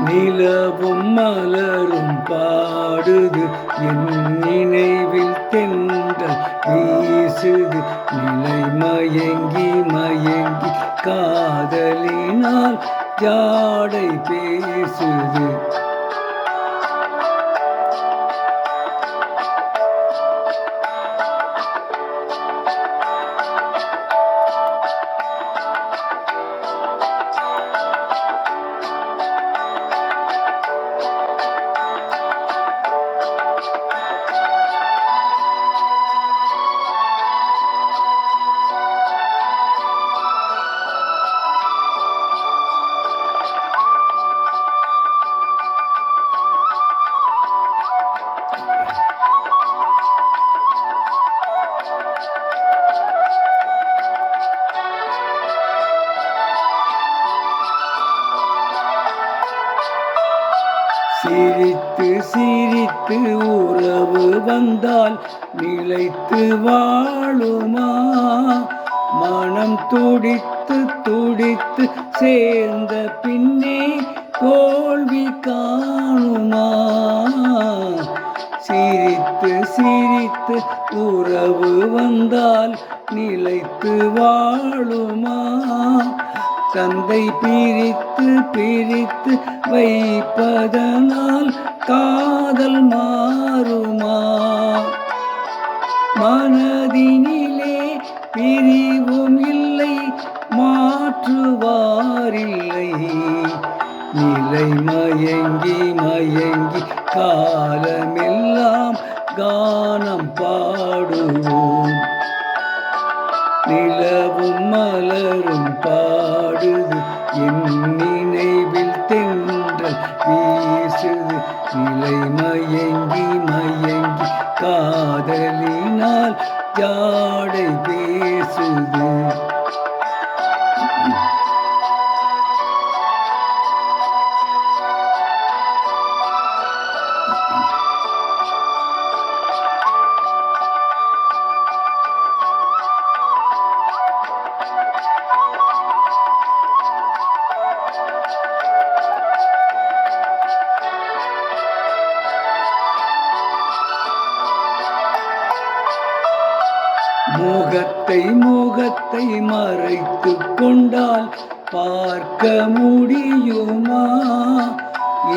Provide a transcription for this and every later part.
நிலவும் மலரும் பாடுது என் நினைவில் தென்றல் வீசுது. நிலை மயங்கி மயங்கி காதலினால் ஜாடை பேசுது. சிரித்து சிரித்து உறவு வந்தால் நிலைத்து வாழுமா? மனம் துடித்து துடித்து சேர்ந்த பின்னே தோல்வி காணுமா? சிரித்து சிரித்து உறவு வந்தால் நிலைத்து வாழுமா? தந்தை பிரித்து பிரித்து வைப்பதனால் காதல் மாறுமா? மனதினிலே பிரிவும் இல்லை, மாற்றுவாரில்லை. நிலை மயங்கி மயங்கி காலமெல்லாம் கானம் பாடுவோம். நிலவும் மலரும் பாடுது என் நினைவில் தென்றல் வீசுது. நிலை மயங்கி மயங்கி காதலினால் ஜாடை பேசுது. முகத்தை முகத்தை மறைத்து கொண்டால் பார்க்க முடியுமா?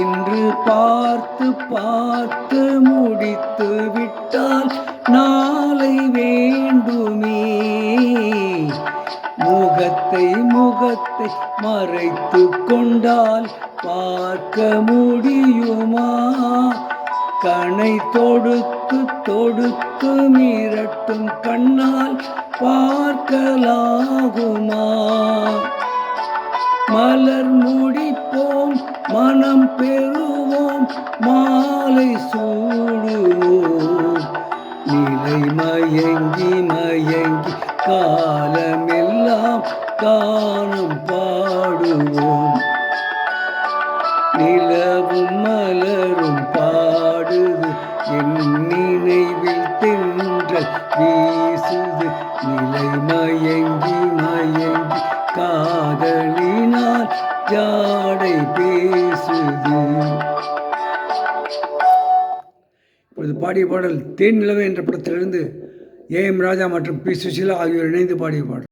இன்று பார்த்து பார்த்து முடித்து விட்டால் நாளை வேண்டுமே. முகத்தை முகத்தை மறைத்து கொண்டால் பார்க்க முடியுமா? கணை தொடுத்து தொடுத்து மிரட்டும் கண்ணால் பார்க்கலாகுமா? மலர் முடிப்போம், மனம் பெறுவோம், மாலை சூடுவோம். நிலை மயங்கி மயங்கி காலமெல்லாம் கானம் பாடுவோம். நிலவும் மலரும் பாடுது என் நினைவில் தென்றல் வீசுது. நிலை மயங்கி மயங்கி காதலினால் ஜாடை பேசுது. இப்பொழுது பாடிய பாடல் தேன் நிலவு என்ற படத்திலிருந்து ஏ.எம். ராஜா மற்றும் பி. சுஷீலா ஆகியோர் இணைந்து பாடிய பாடல்.